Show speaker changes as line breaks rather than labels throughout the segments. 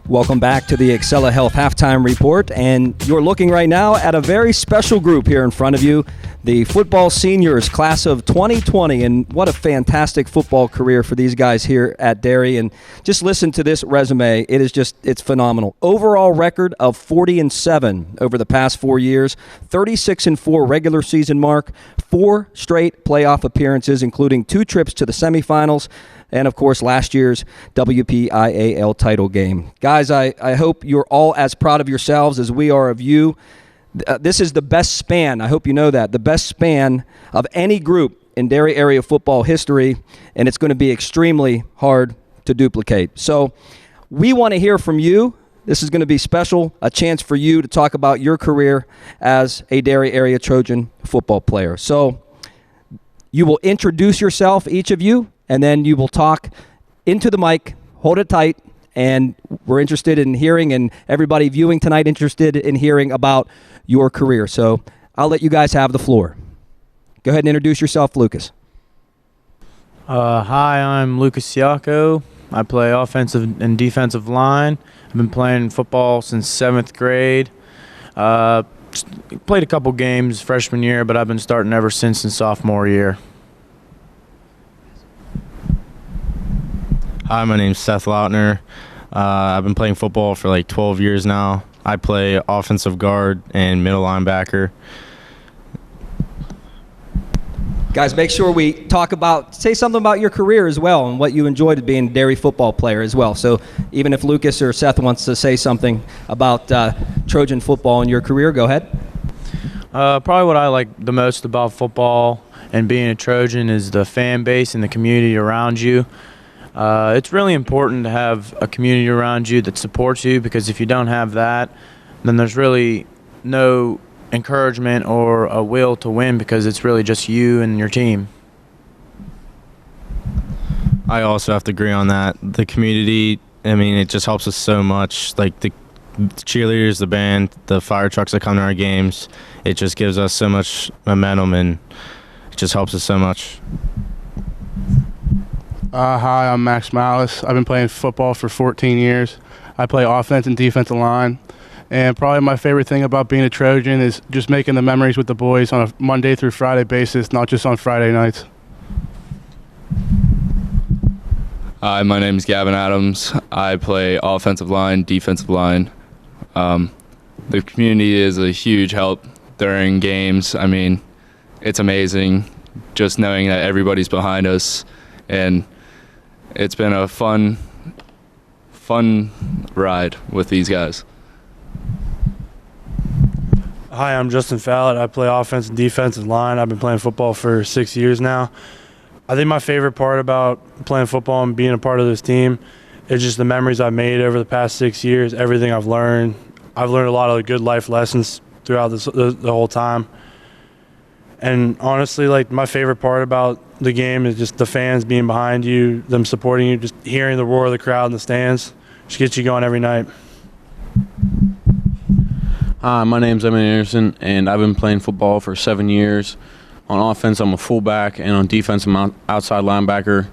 Welcome back to the Excella Health Halftime Report, and you're looking right now at a very special group here in front of you, the football seniors, class of 2020, and what a fantastic football career for these guys here at Derry. And just listen to this resume. It's phenomenal. Overall record of 40-7 over the past 4 years, 36-4 regular season mark, 4 straight playoff appearances, including 2 trips to the semifinals, and, of course, last year's WPIAL title game. Guys, I hope you're all as proud of yourselves as we are of you. This is the best span, I hope you know that, the best span of any group in Derry area football history, and it's going to be extremely hard to duplicate. So we want to hear from you. This is going to be special, a chance for you to talk about your career as a Derry area Trojan football player. So you will introduce yourself, each of you, and then you will talk into the mic, hold it tight, and we're interested in hearing, and everybody viewing tonight interested in hearing about your career. So I'll let you guys have the floor. Go ahead and introduce yourself, Lucas.
Hi, I'm Lucas Siako. I play offensive and defensive line. I've been playing football since 7th grade. Played a couple games freshman year, but I've been starting ever since in sophomore year.
Hi, my name's Seth Lautner. I've been playing football for like 12 years now. I play offensive guard and middle linebacker.
Guys, make sure we say something about your career as well and what you enjoyed being a Derry football player as well. So even if Lucas or Seth wants to say something about Trojan football in your career, go ahead.
Probably what I like the most about football and being a Trojan is the fan base and the community around you. It's really important to have a community around you that supports you, because if you don't have that, then there's really no encouragement or a will to win, because it's really just you and your team.
I also have to agree on that. The community, I mean, it just helps us so much. Like the cheerleaders, the band, the fire trucks that come to our games, it just gives us so much momentum, and it just helps us so much.
Hi, I'm Max Malice. I've been playing football for 14 years. I play offense and defensive line. And probably my favorite thing about being a Trojan is just making the memories with the boys on a Monday through Friday basis, not just on Friday nights.
Hi, my name is Gavin Adams. I play offensive line, defensive line. The community is a huge help during games. I mean, it's amazing just knowing that everybody's behind us, and it's been a fun ride with these guys.
Hi, I'm Justin Fallett. I play offense and defensive line. I've been playing football for 6 years now. I think my favorite part about playing football and being a part of this team is just the memories I've made over the past 6 years, everything I've learned. I've learned a lot of good life lessons throughout the whole time. And honestly, like, my favorite part about the game is just the fans being behind you, them supporting you, just hearing the roar of the crowd in the stands. Just gets you going every night.
Hi, my name's Evan Anderson, and I've been playing football for 7 years. On offense, I'm a fullback, and on defense, I'm outside linebacker.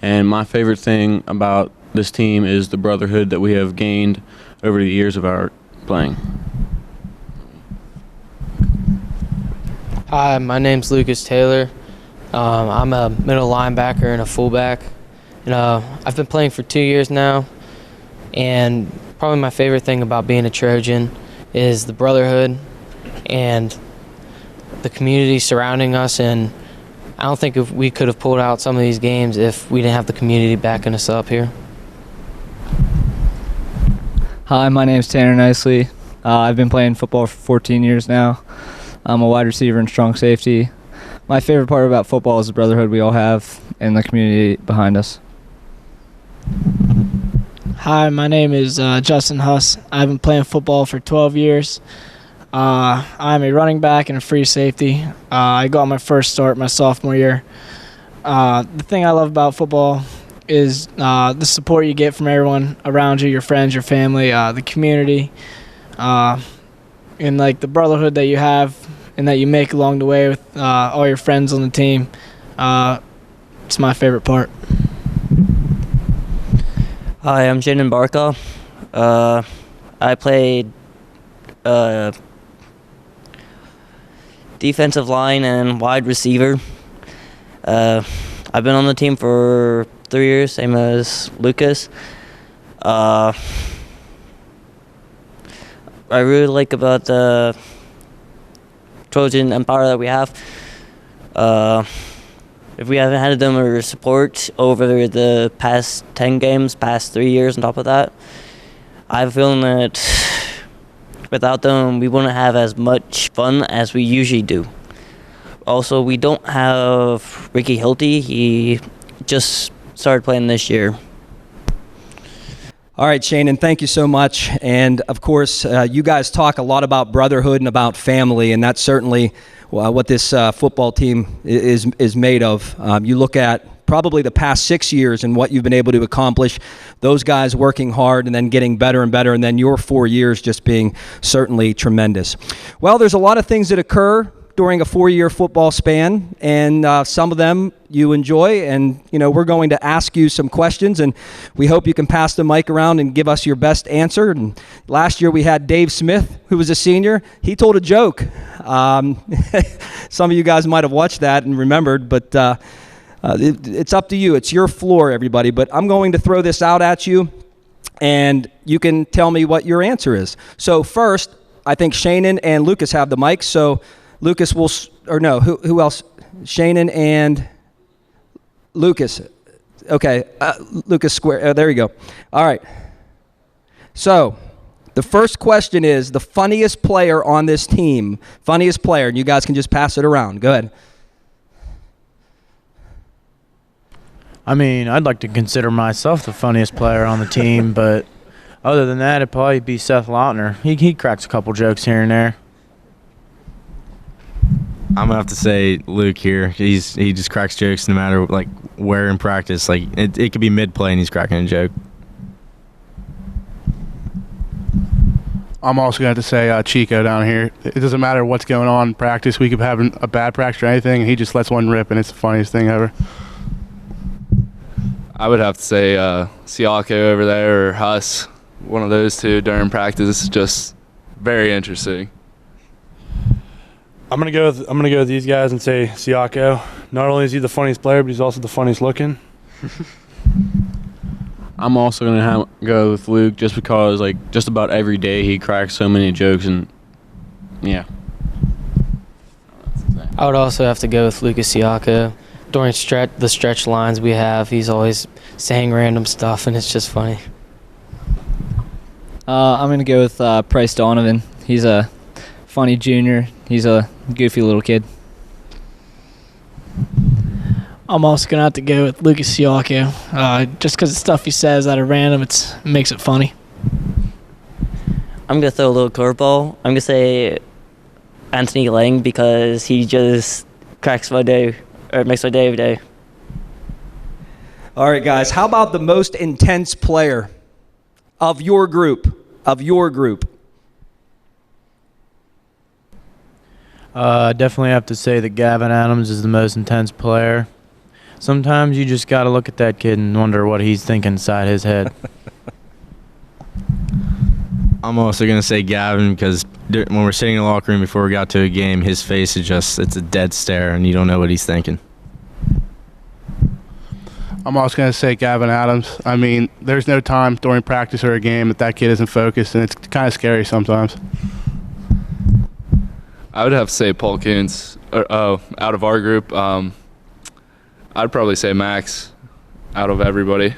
And my favorite thing about this team is the brotherhood that we have gained over the years of our playing.
Hi, my name's Lucas Taylor. I'm a middle linebacker and a fullback. And, I've been playing for 2 years now, and probably my favorite thing about being a Trojan is the brotherhood and the community surrounding us. And I don't think if we could have pulled out some of these games if we didn't have the community backing us up here.
Hi, my name's Tanner Nicely. I've been playing football for 14 years now. I'm a wide receiver and strong safety. My favorite part about football is the brotherhood we all have and the community behind us.
Hi, my name is Justin Huss. I've been playing football for 12 years. I'm a running back and a free safety. I got my first start my sophomore year. The thing I love about football is the support you get from everyone around you, your friends, your family, the community, and like the brotherhood that you have and that you make along the way with all your friends on the team. It's my favorite part.
Hi, I'm Jayden Barkov. I played defensive line and wide receiver. I've been on the team for 3 years, same as Lucas. I really like about the Trojan Empire that we have. If we haven't had them or support over the past 10 games, past 3 years on top of that, I have a feeling that without them, we wouldn't have as much fun as we usually do. Also, we don't have Ricky Hilty. He just started playing this year.
All right, Shane, and thank you so much. And, of course, you guys talk a lot about brotherhood and about family, and that's certainly what this football team is made of. You look at probably the past 6 years and what you've been able to accomplish, those guys working hard and then getting better and better, and then your 4 years just being certainly tremendous. Well, there's a lot of things that occur during a 4-year football span, and some of them you enjoy, and we're going to ask you some questions, and we hope you can pass the mic around and give us your best answer. And last year we had Dave Smith, who was a senior. He told a joke. Some of you guys might have watched that and remembered, but it's up to you. It's your floor, everybody. But I'm going to throw this out at you, and you can tell me what your answer is. So first, I think Shannon and Lucas have the mic. So Lucas will, or no, who else? Shannon and Lucas. Okay, Lucas Square. There you go. All right. So the first question is the funniest player on this team. Funniest player, and you guys can just pass it around. Go ahead.
I mean, I'd like to consider myself the funniest player on the team, but other than that, it'd probably be Seth Lautner. He cracks a couple jokes here and there.
I'm gonna have to say Luke here. He just cracks jokes no matter where in practice. It could be mid play and he's cracking a joke.
I'm also going to have to say Chico down here. It doesn't matter what's going on in practice. We could have a bad practice or anything, and he just lets one rip, and it's the funniest thing ever.
I would have to say Siako over there or Haas. One of those two during practice is just very interesting.
I'm gonna go with these guys and say Siako. Not only is he the funniest player, but he's also the funniest looking.
I'm also gonna go with Luke just because just about every day he cracks so many jokes, and yeah.
I would also have to go with Lucas Siako. During the stretch lines we have, he's always saying random stuff, and it's just funny.
I'm going to go with Price Donovan. He's a funny junior. He's a goofy little kid.
I'm also going to have to go with Lucas Siako. Just because the stuff he says out of random, it makes it funny.
I'm going to throw a little curveball. I'm going to say Anthony Lang because he just cracks my day, or makes my day every day.
All right, guys. How about the most intense player of your group?
Definitely have to say that Gavin Adams is the most intense player. Sometimes you just got to look at that kid and wonder what he's thinking inside his head.
I'm also going to say Gavin because when we're sitting in the locker room before we got to a game, his face is it's a dead stare, and you don't know what he's thinking.
I'm also going to say Gavin Adams. I mean, there's no time during practice or a game that kid isn't focused, and it's kind of scary sometimes.
I would have to say Paul Kuntz. Out of our group, I'd probably say Max out of everybody.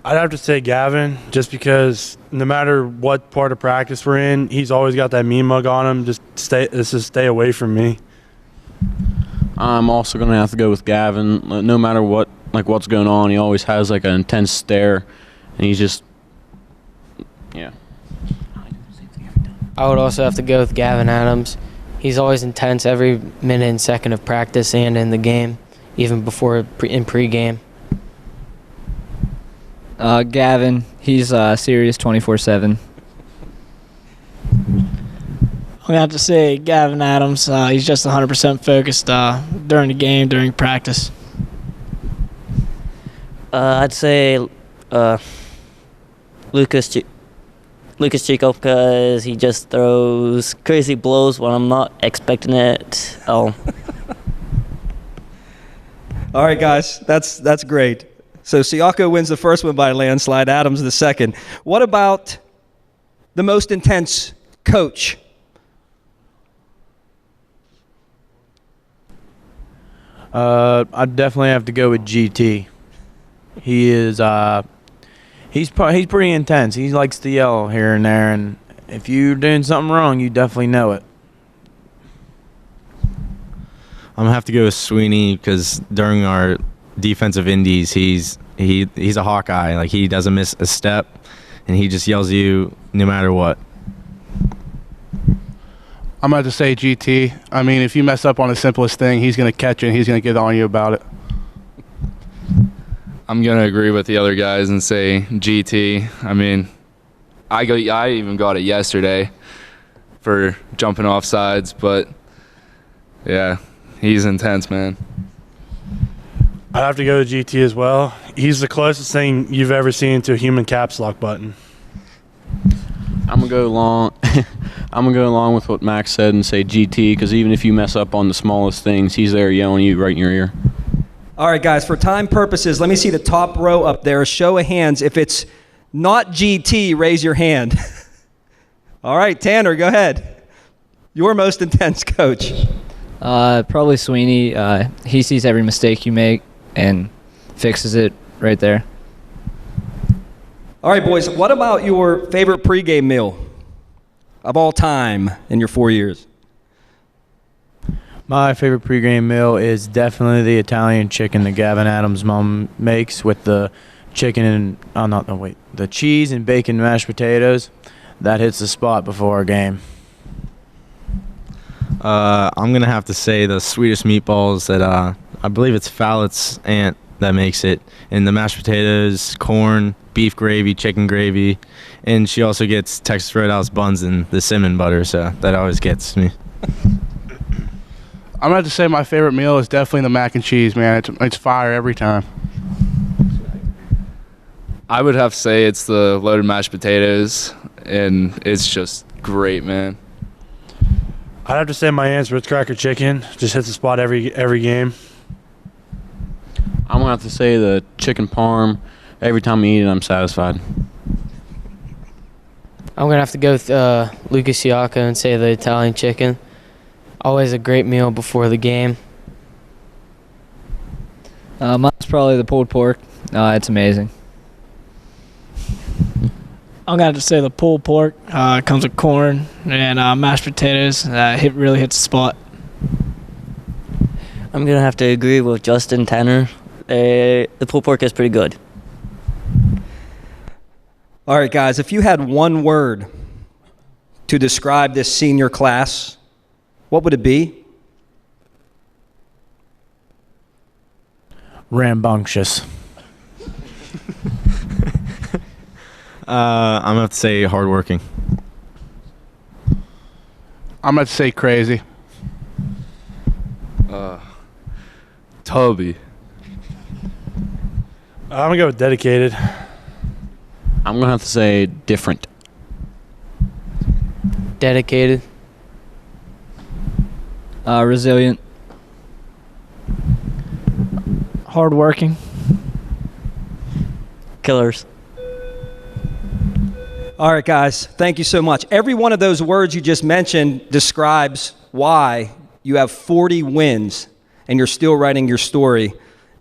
I'd have to say Gavin just because no matter what part of practice we're in, he's always got that mean mug on him. Just stay away from me.
I'm also going to have to go with Gavin. No matter what's going on, he always has an intense stare, and he's just, yeah.
I would also have to go with Gavin Adams. He's always intense every minute and second of practice and in the game, even before in pregame.
Gavin, he's serious 24/7.
I'm going to have to say Gavin Adams. He's just 100% focused during the game, during practice.
I'd say Lucas Chico, because he just throws crazy blows when I'm not expecting it. Oh.
All right, guys, that's great. So Siako wins the first one by a landslide, Adams the second. What about the most intense coach?
I'd definitely have to go with GT. He is he's pretty intense. He likes to yell here and there, and if you're doing something wrong, you definitely know it.
I'm gonna have to go with Sweeney because during our defensive indies, he's a Hawkeye. Like, he doesn't miss a step, and he just yells at you no matter what.
I'm going to say GT. I mean, if you mess up on the simplest thing, he's going to catch it and he's going to get on you about it.
I'm going to agree with the other guys and say GT. I mean, I even got it yesterday for jumping off sides, but yeah, he's intense, man.
I'd have to go to GT as well. He's the closest thing you've ever seen to a human caps lock button.
I'm gonna go along. I'm gonna go along with what Max said and say GT, because even if you mess up on the smallest things, he's there yelling you right in your ear.
All right, guys, for time purposes, let me see the top row up there. Show of hands. If it's not GT, raise your hand. All right, Tanner, go ahead. Your most intense coach.
Probably Sweeney. He sees every mistake you make and fixes it right there.
All right, boys, what about your favorite pregame meal of all time in your 4 years?
My favorite pregame meal is definitely the Italian chicken that Gavin Adams' mom makes with the chicken and the cheese and bacon mashed potatoes. That hits the spot before our game.
I'm gonna have to say the Swedish meatballs that I believe it's Fallett's aunt that makes it, and the mashed potatoes, corn, beef gravy, chicken gravy, and she also gets Texas Roadhouse buns and the cinnamon butter, so that always gets me.
I'm going to have to say my favorite meal is definitely the mac and cheese, man. It's fire every time.
I would have to say it's the loaded mashed potatoes, and it's just great, man.
I'd have to say my answer is cracker chicken. Just hits the spot every game.
I'm gonna have to say the chicken parm. Every time I eat it, I'm satisfied.
I'm going to have to go with Lucas Siako and say the Italian chicken. Always a great meal before the game.
Mine's probably the pulled pork. It's amazing.
I'm going to have to say the pulled pork. It comes with corn and mashed potatoes. Really hits the spot.
I'm going to have to agree with Justin Tanner. The pulled pork is pretty good.
All right, guys, if you had one word to describe this senior class, what would it be?
Rambunctious.
I'm gonna have to say hardworking.
I'm going to say crazy.
Toby.
I'm going to go with dedicated.
I'm gonna have to say different.
Dedicated.
Resilient.
Hardworking.
Killers.
All right, guys, thank you so much. Every one of those words you just mentioned describes why you have 40 wins and you're still writing your story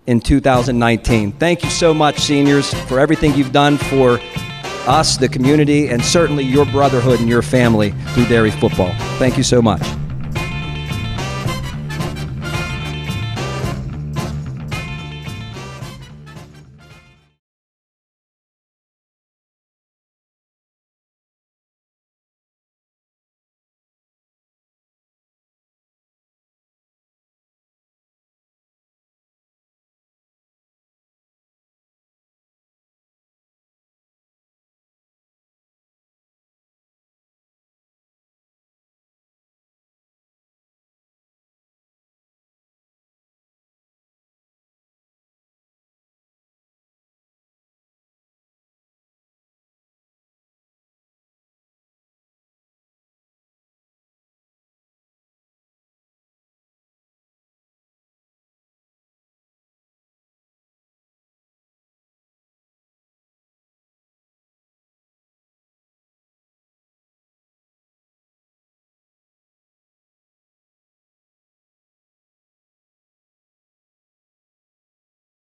in 2019. Thank you so much, seniors, for everything you've done for us, the community, and certainly your brotherhood and your family through Derry football. Thank you so much.